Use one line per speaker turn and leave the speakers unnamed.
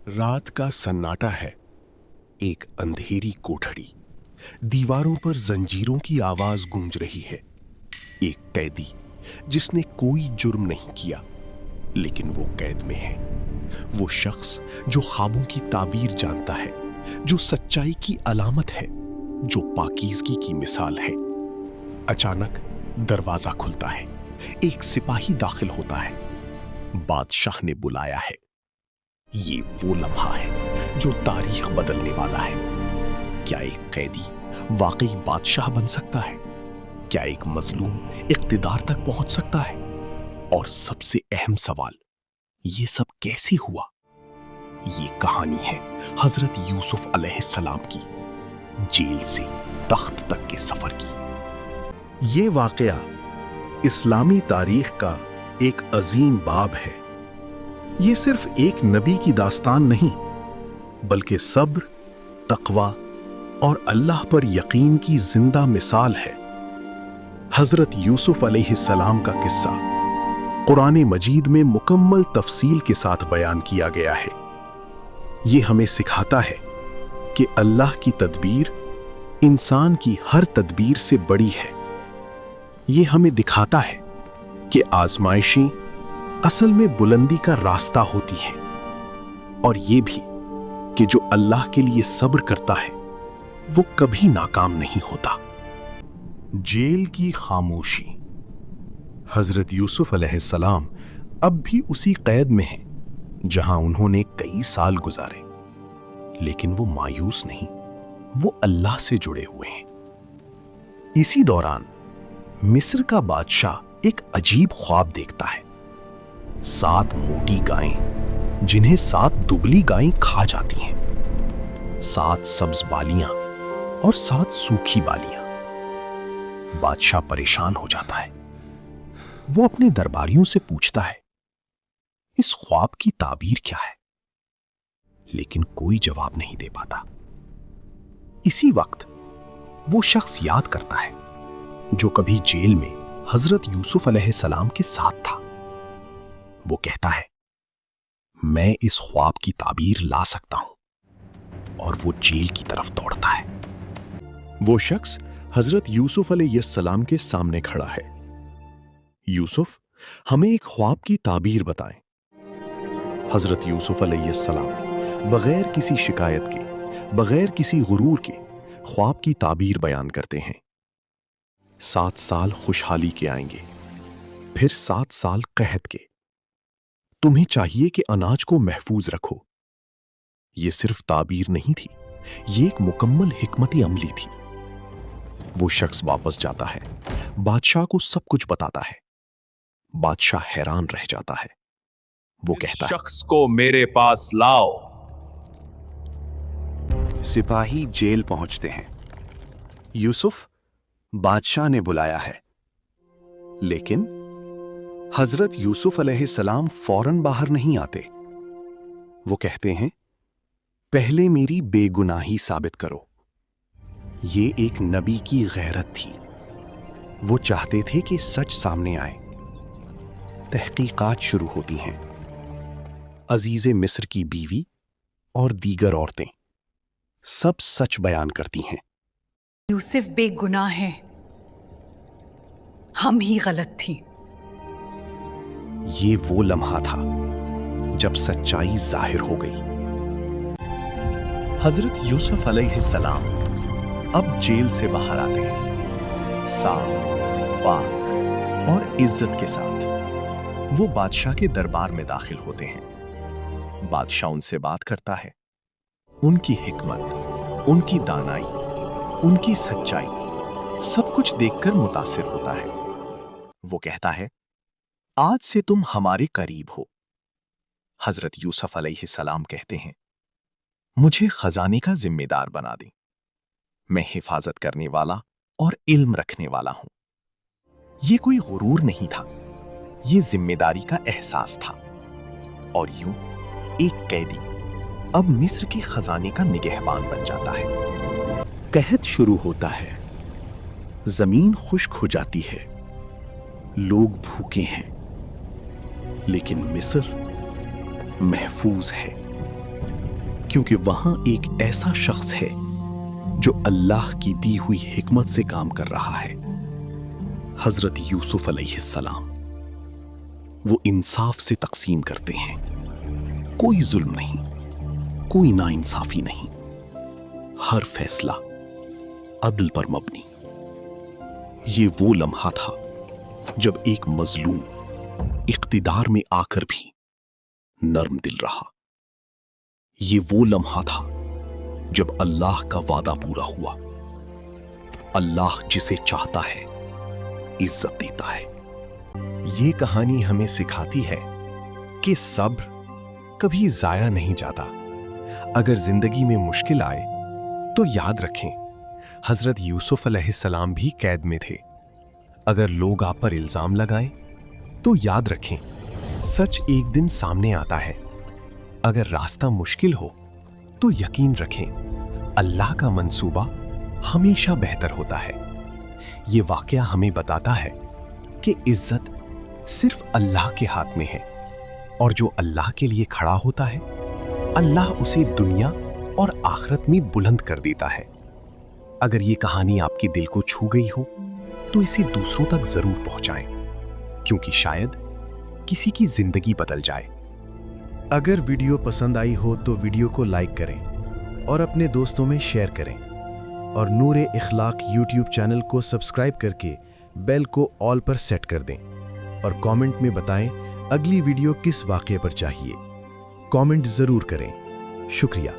रात का सन्नाटा है। एक अंधेरी कोठड़ी, दीवारों पर जंजीरों की आवाज गूंज रही है। एक कैदी जिसने कोई जुर्म नहीं किया, लेकिन वो कैद में है। वो शख्स जो ख्वाबों की ताबीर जानता है, जो सच्चाई की अलामत है, जो पाकीज़गी की मिसाल है। अचानक दरवाजा खुलता है। एक सिपाही दाखिल होता है। बादशाह ने बुलाया है। ये वो लम्हा है जो तारीख बदलने वाला है। क्या एक कैदी वाकई बादशाह बन सकता है? क्या एक मजलूम इख्तिदार तक पहुंच सकता है? और सबसे अहम सवाल, ये सब कैसे हुआ? ये कहानी है हजरत यूसुफ अलैहिस्सलाम की, जेल से तख्त तक के सफर की।
ये वाकया इस्लामी तारीख का एक अजीम बाब है। ये सिर्फ एक नबी की दास्तान नहीं, बल्कि सब्र, तकवा और अल्लाह पर यकीन की जिंदा मिसाल है। हजरत यूसुफ अलैहिस्सलाम का किस्सा कुरान मजीद में मुकम्मल तफसील के साथ बयान किया गया है। ये हमें सिखाता है कि अल्लाह की तदबीर इंसान की हर तदबीर से बड़ी है। ये हमें दिखाता है कि आजमाइशें असल में बुलंदी का रास्ता होती हैं, और ये भी कि जो अल्लाह के लिए सब्र करता है वो कभी नाकाम नहीं होता। जेल की खामोशी। हजरत यूसुफ अलैहिस्सलाम अब भी उसी कैद में हैं जहां उन्होंने कई साल गुजारे, लेकिन वो मायूस नहीं, वो अल्लाह से जुड़े हुए हैं। इसी दौरान मिस्र का बादशाह एक अजीब ख्वाब देखता है। 7 मोटी गायें जिन्हें 7 दुबली गायें खा जाती हैं, 7 सब्ज बालियां और 7 सूखी बालियां। बादशाह परेशान हो जाता है। वो अपने दरबारियों से पूछता है, इस ख्वाब की ताबीर क्या है? लेकिन कोई जवाब नहीं दे पाता। इसी वक्त वो शख्स याद करता है जो कभी जेल में हजरत यूसुफ अलैहिस्सलाम के साथ था। वो कहता है, मैं इस ख्वाब की ताबीर ला सकता हूं, और वो जेल की तरफ दौड़ता है। वो शख्स हजरत यूसुफ अलैहिस्सलाम के सामने खड़ा है। यूसुफ, हमें एक ख्वाब की ताबीर बताएं। हजरत यूसुफ अलैहिस्सलाम बगैर किसी शिकायत के, बगैर किसी गुरूर के ख्वाब की ताबीर बयान करते हैं। 7 साल खुशहाली के आएंगे, फिर 7 साल कहत के। तुम्हें चाहिए कि अनाज को महफूज रखो। यह सिर्फ ताबीर नहीं थी, यह एक मुकम्मल हिकमत अमली थी। वो शख्स वापस जाता है, बादशाह को सब कुछ बताता है। बादशाह हैरान रह जाता है। वो कहता है,
शख्स को मेरे पास लाओ।
सिपाही जेल पहुंचते हैं। यूसुफ, बादशाह ने बुलाया है। लेकिन हजरत यूसुफ अलैहिस्सलाम फौरन बाहर नहीं आते। वो कहते हैं, पहले मेरी बेगुनाही साबित करो। ये एक नबी की गैरत थी। वो चाहते थे कि सच सामने आए। तहकीकात शुरू होती हैं। अजीज़े मिस्र की बीवी और दीगर औरतें सब सच बयान करती हैं।
यूसुफ बेगुनाह है, हम ही गलत थी।
ये वो लम्हा था जब सच्चाई जाहिर हो गई। हजरत यूसुफ अलैहिस्सलाम अब जेल से बाहर आते हैं, साफ, पाक और इज्जत के साथ। वो बादशाह के दरबार में दाखिल होते हैं। बादशाह उनसे बात करता है। उनकी हिकमत, उनकी दानाई, उनकी सच्चाई सब कुछ देखकर मुतासिर होता है। वो कहता है, आज से तुम हमारे करीब हो। हजरत यूसुफ अलैहिस्सलाम कहते हैं, मुझे खजाने का जिम्मेदार बना दें। मैं हिफाजत करने वाला और इल्म रखने वाला हूं। यह कोई गुरूर नहीं था, यह जिम्मेदारी का एहसास था। और यूं एक कैदी अब मिस्र के खजाने का निगहबान बन जाता है। कहत शुरू होता है। जमीन खुश्क हो जाती है, लोग भूखे हैं, लेकिन मिस्र महफूज है। کیونکہ وہاں ایک ایسا شخص ہے جو اللہ کی دی ہوئی حکمت سے کام کر رہا ہے، حضرت یوسف علیہ السلام۔ وہ انصاف سے تقسیم کرتے ہیں، کوئی ظلم نہیں، کوئی ناانصافی نہیں، ہر فیصلہ عدل پر مبنی۔ یہ وہ لمحہ تھا جب ایک مظلوم اقتدار میں آ کر بھی نرم دل رہا۔ یہ وہ لمحہ تھا جب اللہ کا وعدہ پورا ہوا۔ اللہ جسے چاہتا ہے عزت دیتا ہے۔
یہ کہانی ہمیں سکھاتی ہے کہ صبر کبھی ضائع نہیں جاتا۔ اگر زندگی میں مشکل آئے تو یاد رکھیں حضرت یوسف علیہ السلام بھی قید میں تھے۔ اگر لوگ آپ پر الزام لگائیں تو یاد رکھیں سچ ایک دن سامنے آتا ہے۔ اگر راستہ مشکل ہو تو یقین رکھیں اللہ کا منصوبہ ہمیشہ بہتر ہوتا ہے۔ یہ واقعہ ہمیں بتاتا ہے کہ عزت صرف اللہ کے ہاتھ میں ہے، اور جو اللہ کے لیے کھڑا ہوتا ہے اللہ اسے دنیا اور آخرت میں بلند کر دیتا ہے۔ اگر یہ کہانی آپ کے دل کو چھو گئی ہو تو اسے دوسروں تک ضرور پہنچائیں، کیونکہ شاید کسی کی زندگی بدل جائے۔
اگر ویڈیو پسند آئی ہو تو ویڈیو کو لائک کریں اور اپنے دوستوں میں شیئر کریں، اور نور اخلاق یوٹیوب چینل کو سبسکرائب کر کے بیل کو آل پر سیٹ کر دیں، اور کامنٹ میں بتائیں اگلی ویڈیو کس واقعے پر چاہیے۔ کامنٹ ضرور کریں۔ شکریہ۔